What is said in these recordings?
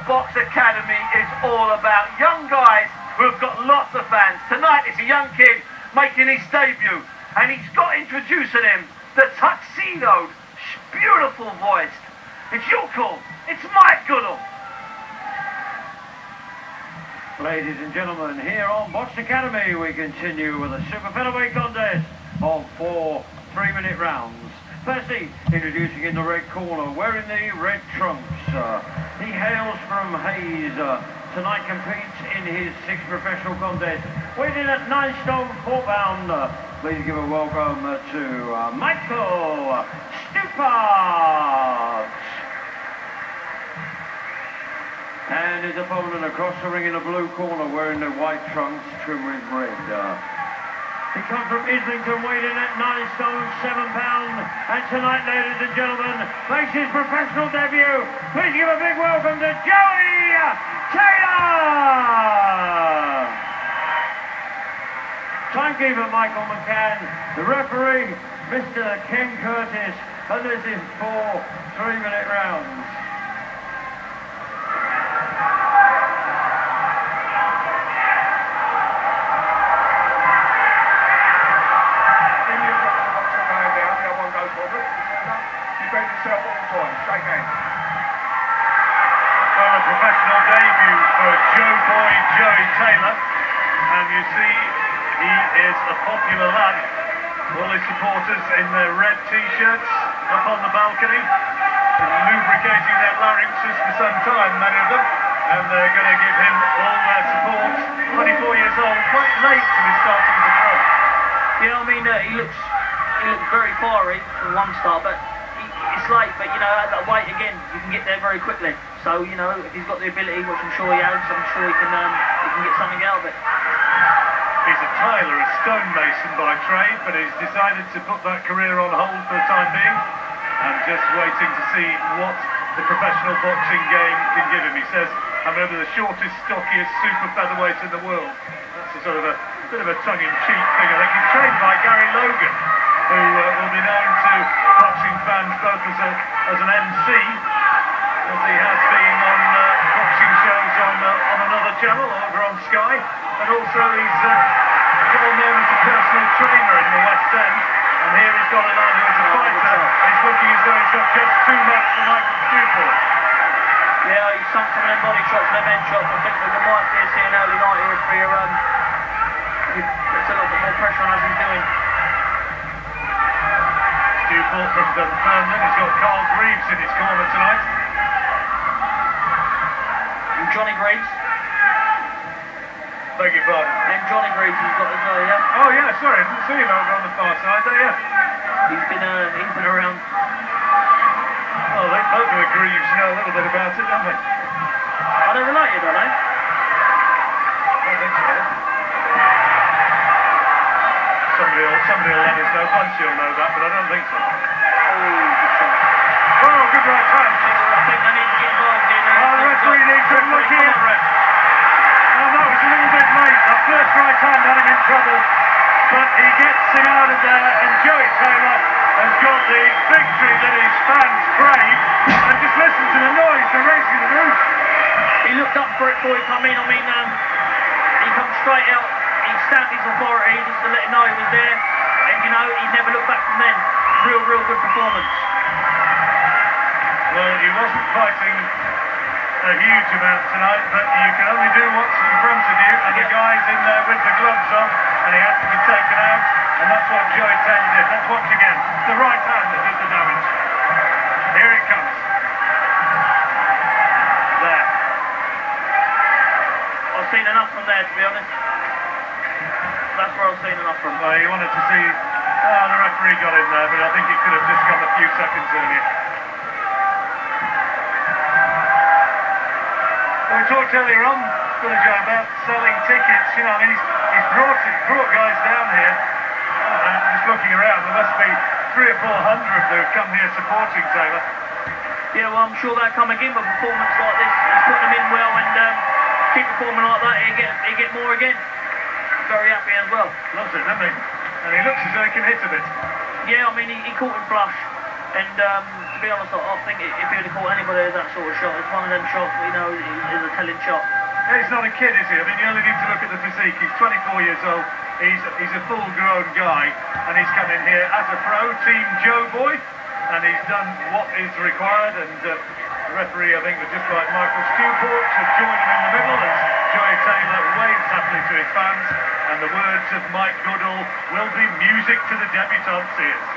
what Box Academy is all about. Young guys who have got lots of fans. Tonight it's a young kid making his debut, and he's got introducing him, the tuxedoed, beautiful voiced. It's your call. It's Mike Goodall. Ladies and gentlemen, here on Box Academy we continue with a Super-Featherweight contest of 4 3-minute rounds. Firstly, introducing in the red corner, wearing the red trunks. He hails from Hayes. Tonight competes in his 6th professional contest, weighing at 9 stone 4 pound. Please give a welcome to Michael Stupart. And his opponent across the ring in the blue corner, wearing the white trunks trimmed with red. He comes from Islington, weighing at 9 stone 7 pound. And tonight, ladies and gentlemen, makes his professional debut. Please give a big welcome to Joey Taylor. Timekeeper Michael McCann, the referee Mr. Ken Curtis, and this is 4 3-minute rounds. Well, a professional debut for Joeboy Joey Taylor, and you see he is a popular lad. All his supporters in their red t-shirts up on the balcony, lubricating their larynxes for some time, many of them, and they're going to give him all their support. 24 years old, quite late to be starting the pro. Yeah, I mean, he looks very fiery from one start, but it's late. But you know, at that weight again, you can get there very quickly. So you know, if he's got the ability, which I'm sure he has, I'm sure he can get something out of it. He's a tiler, a stonemason by trade, but he's decided to put that career on hold for the time being, and just waiting to see what the professional boxing game can give him. He says, I'm over the shortest, stockiest super-featherweight in the world. That's a sort of a bit of a tongue-in-cheek thing. I think he's trained by Gary Logan, who will be known to boxing fans both as an MC, as he has been on boxing shows on another channel over on Sky, and also he's well known as a personal trainer in the West End, and here he's got a lad who is a fighter, and he's looking as though he's got just too much for Michael Stupart. Yeah, he's sunk some of them body shots and them head shots. I think we might be seeing early night here for your puts a little bit more pressure on as he's doing. Stupart from Bethnal. He's got Carl Greaves in his corner tonight. And Johnny Greaves. Beg your pardon. And Johnny Greaves he's got as well, yeah? Oh yeah, sorry, I didn't see him over on the far side there, yeah. He's been around. Well, they both of the Greaves know a little bit about it, don't they? Are they related, are they? I don't think so. Somebody will let us know. Bunchy will know that, but I don't think so. Oh, good shot. Oh, good right hand. I think they need to get involved in there. Oh, the referee needs to look in. Oh, that was a little bit late. That first right hand had him in trouble, but he gets him out of there, and Joey Taylor has got the victory that his fans crave. And just listen to the noise, the racing the roof. He looked up for it before he come in. I mean, he come straight out. He stamped his authority just to let him know he was there, and you know, he never looked back from then. Real good performance. Well, he wasn't fighting a huge amount tonight, but you can only do what's in front of you, and the guy's in there with the gloves on, and he has to be taken out, and that's what Joey Taylor did. Let's watch again. The right hand that did the damage. Here it comes. There. I've seen enough from there, to be honest. That's where I've seen enough from. Well, you wanted to see... the referee got in there, but I think it could have just come a few seconds earlier. Well, we talked earlier on, Billy Joe, about selling tickets. You know, I mean, he's brought guys down here. Just looking around, there must be 300 or 400 who have come here supporting Taylor. Yeah, well, I'm sure they'll come again with a performance like this. He's putting them in well, and keep performing like that, he'll get more again. Very happy as well. Loves it, doesn't he? And he looks as though he can hit a bit. Yeah, I mean, he caught him flush, and be honest, I think if he would have caught anybody with that sort of shot, it's one of them shots that, you know, is a telling shot. He's not a kid, is he? I mean, you only need to look at the physique. He's 24 years old. He's a full-grown guy, and he's come in here as a pro, Team Joeboy, and he's done what is required. And the referee, I think, would just like Michael Stupart to join him in the middle as Joey Taylor waves happily to his fans, and the words of Mike Goodall will be music to the debutante's ears.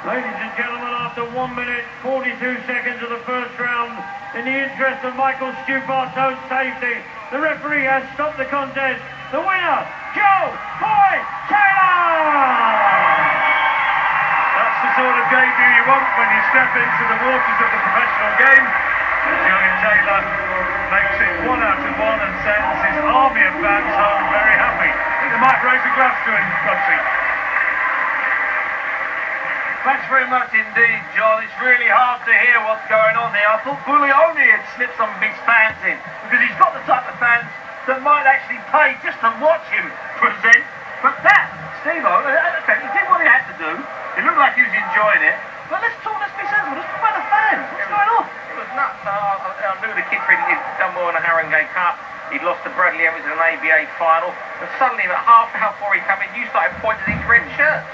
Ladies and gentlemen, after 1 minute 42 seconds of the first round, in the interest of Michael Stupart's own safety, the referee has stopped the contest. The winner, Joeboy Taylor! That's the sort of debut you want when you step into the waters of the professional game. And Joey Taylor makes it 1 out of 1 and sends his army of fans home very happy. I think they might raise a glass to him, Bugsy. Thanks very much indeed, John. It's really hard to hear what's going on here. I thought Buglioni had slipped some of his fans in, because he's got the type of fans that might actually pay just to watch him present. But that, Steve-O, okay, he did what he had to do. It looked like he was enjoying it. But let's be sensible. Let's talk about the fans. What's going on? It was nuts. I knew the kid really had done well in the Haringey Cup. He'd lost to Bradley Evans in an ABA final. And suddenly, about half an hour before he came in, you started pointing these red shirts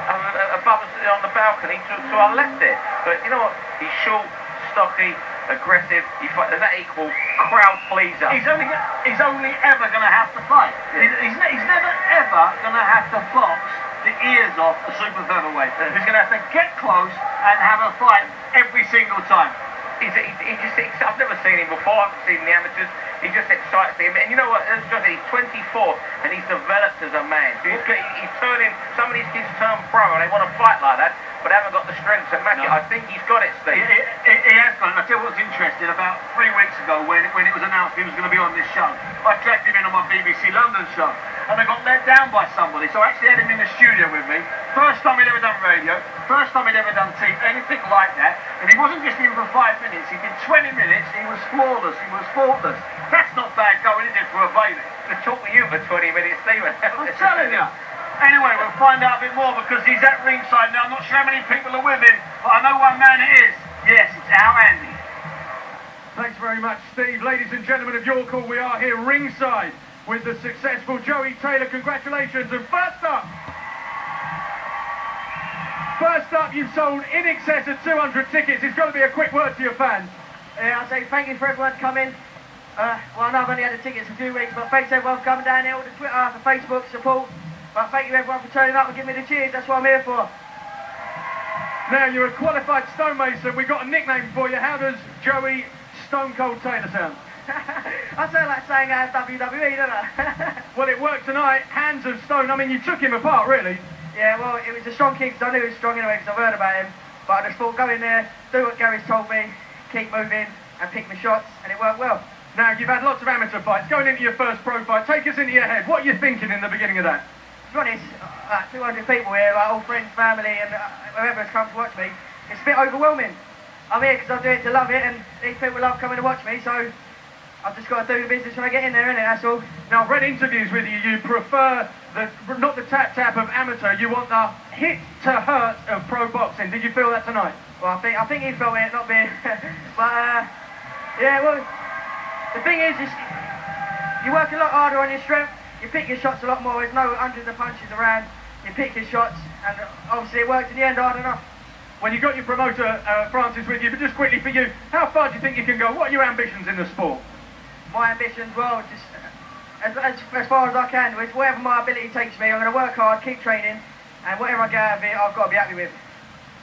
above us on the balcony to our left there. But you know what? He's short, stocky, aggressive. Does that equal crowd pleaser? He's only ever going to have to fight. He's never ever going to have to box the ears off a super featherweight. He's going to have to get close and have a fight every single time. I've never seen him before. I haven't seen the amateurs. He just excites me. And you know what? He's 24 and he's developed as a man. So he's turning. Some of these kids turn pro and they want to fight like that, but haven't got the strength to match it. I think he's got it, Steve. He has got it. I tell you what's interesting. About 3 weeks ago, when it was announced he was going to be on this show, I tracked him in on my BBC London show, and I got let down by somebody. So I actually had him in the studio with me. First time he'd ever done radio. First time he'd ever done TV, anything like that. And he wasn't just in for 5 minutes. He did 20 minutes. He was flawless. He was faultless. That's not bad going, is it, for a baby? To talk with you for 20 minutes, Stephen. I'm telling you. Anyway, we'll find out a bit more because he's at ringside now. I'm not sure how many people are with him, but I know one man it is. Yes, it's our Andy. Thanks very much, Steve. Ladies and gentlemen of Your Call, we are here ringside with the successful Joey Taylor. Congratulations. And first up, you've sold in excess of 200 tickets. It's got to be a quick word to your fans. Yeah, I'll say thank you for everyone coming. Well, I know I've only had the tickets for 2 weeks, but thanks everyone for coming down here, all the Twitter, the Facebook support. But thank you everyone for turning up and giving me the cheers. That's what I'm here for. Now, you're a qualified stonemason. We've got a nickname for you. How does Joey Stone Cold Taylor sound? I sound like saying WWE, don't I? Well, it worked tonight. Hands of stone. I mean, you took him apart, really. Yeah, well, it was a strong kick because I knew he was strong anyway because I've heard about him. But I just thought, go in there, do what Gary's told me, keep moving and pick my shots, and it worked well. Now, you've had lots of amateur fights. Going into your first pro fight, take us into your head. What are you thinking in the beginning of that? To be honest, 200 people here, like all friends, family, and whoever's come to watch me, it's a bit overwhelming. I'm here because I do it to love it, and these people love coming to watch me, so I've just got to do the business when I get in there, innit? That's all. Now, I've read interviews with you. You prefer not the tap-tap of amateur. You want the hit-to-hurt of pro boxing. Did you feel that tonight? Well, I think he felt it, not me. But, yeah, well, the thing is you work a lot harder on your strength. You pick your shots a lot more. There's no hundreds of punches around. You pick your shots, and obviously it worked in the end hard enough. When you got your promoter, Francis, with you, but just quickly for you, how far do you think you can go? What are your ambitions in the sport? My ambitions, well, just as far as I can. With whatever my ability takes me, I'm going to work hard, keep training, and whatever I get out of it, I've got to be happy with.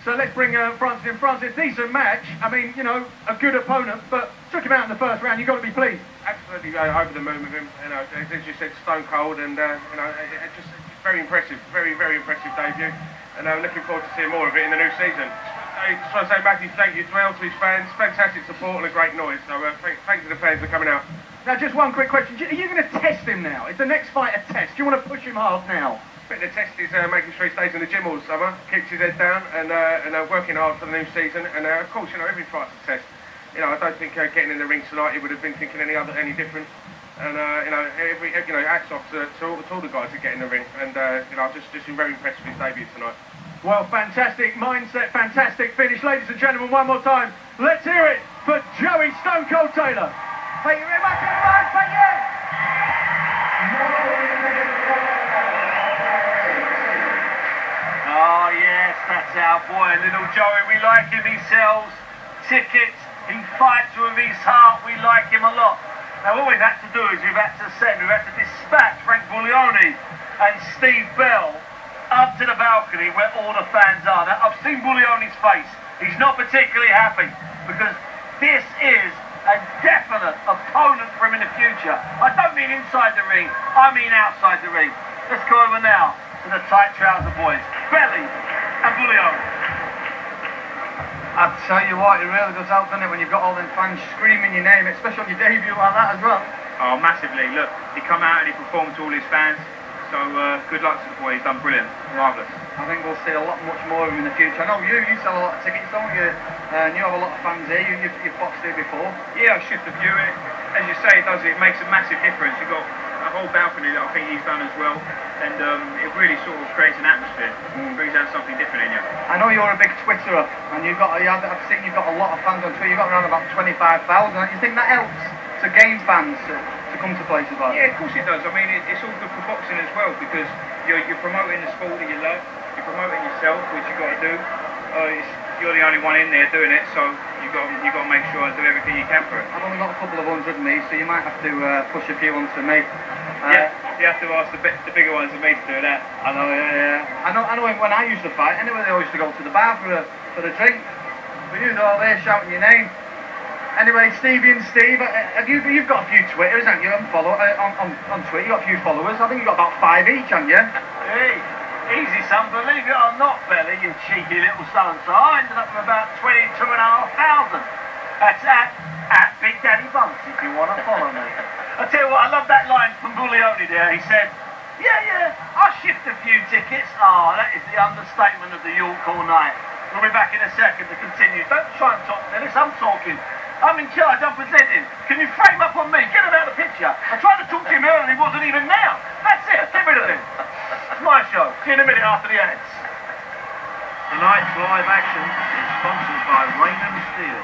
So let's bring Francis in. Francis, decent match. I mean, you know, a good opponent, but took him out in the first round. You've got to be pleased. Absolutely over the moon with him. You know, as you said, stone cold, and you know, just very impressive, very impressive debut. And I'm looking forward to seeing more of it in the new season. I just want to say, Matthew, thank you as well to his fans. Fantastic support and a great noise. So thank you to the fans for coming out. Now, just one quick question. Are you going to test him now? Is the next fight a test? Do you want to push him hard now? But the test is making sure he stays in the gym all summer, keeps his head down, and working hard for the new season. And of course, you know, every fight's a test. You know, I don't think getting in the ring tonight, he would have been thinking any different. And hats off to all the guys that get in the ring. And I've just been very impressed with his debut tonight. Well, fantastic mindset, fantastic finish. Ladies and gentlemen, one more time, let's hear it for Joey Stone Cold Taylor. Thank you very much, everyone. Thank you. Oh yes, that's our boy, little Joey. We like him. He sells tickets. He fights with his heart. We like him a lot. Now all we've had to do is we've had to dispatch Frank Buglioni and Steve Bell up to the balcony where all the fans are. Now I've seen Buglioni's face. He's not particularly happy because this is a definite opponent for him in the future. I don't mean inside the ring, I mean outside the ring. Let's go over now to the tight trouser boys, Belly and Buglioni. I tell you what, it really does help, doesn't it, when you've got all them fans screaming your name, especially on your debut like that as well. Oh, massively. Look, he come out and he performed to all his fans. So good luck to the boy. He's done brilliant. Marvellous. I think we'll see a lot much more of him in the future. I know you sell a lot of tickets, don't you? And you have a lot of fans here. You've boxed here before. Yeah, I shift the view. As you say, it makes a massive difference. You've got a whole balcony that I think he's done as well. And it really sort of creates an atmosphere. Brings out something different in you. I know you're a big Twitterer, and I've seen you've got a lot of fans on Twitter. You've got around about 25,000. You think that helps to gain fans to come to places like that? Yeah, of course it does. I mean, it's all good for boxing as well because you're promoting the sport that you love. You're promoting yourself, which you've got to do. You're the only one in there doing it, so you've got to make sure and do everything you can for it. I've only got a couple of ones with me, so you might have to push a few onto me. Yeah, you have to ask the bigger ones than me to do that. I know, yeah. I know when I used to fight, anyway, they always used to go to the bar for a drink. But you're all there shouting your name. Anyway, Stevie and Steve, you've got a few Twitters, haven't you? On Twitter, you've got a few followers. I think you've got about 5 each, haven't you? Hey, easy son, believe it or not, Belly, you cheeky little so-and-so. I ended up with about 22,500. That's at Big Daddy Bumps, if you want to follow me. I tell you what, I love that line from Buglioni there. He said, yeah, I'll shift a few tickets. Oh, that is the understatement of the York all night. We'll be back in a second to continue. Don't try and talk, Dennis, I'm talking. I'm in charge, I'm presenting. Can you frame up on me? Get him out of the picture. I tried to talk to him earlier and he wasn't even now. That's it, get rid of him. It's my show. See you in a minute after the ads. Tonight's live action is sponsored by Raymond Steel.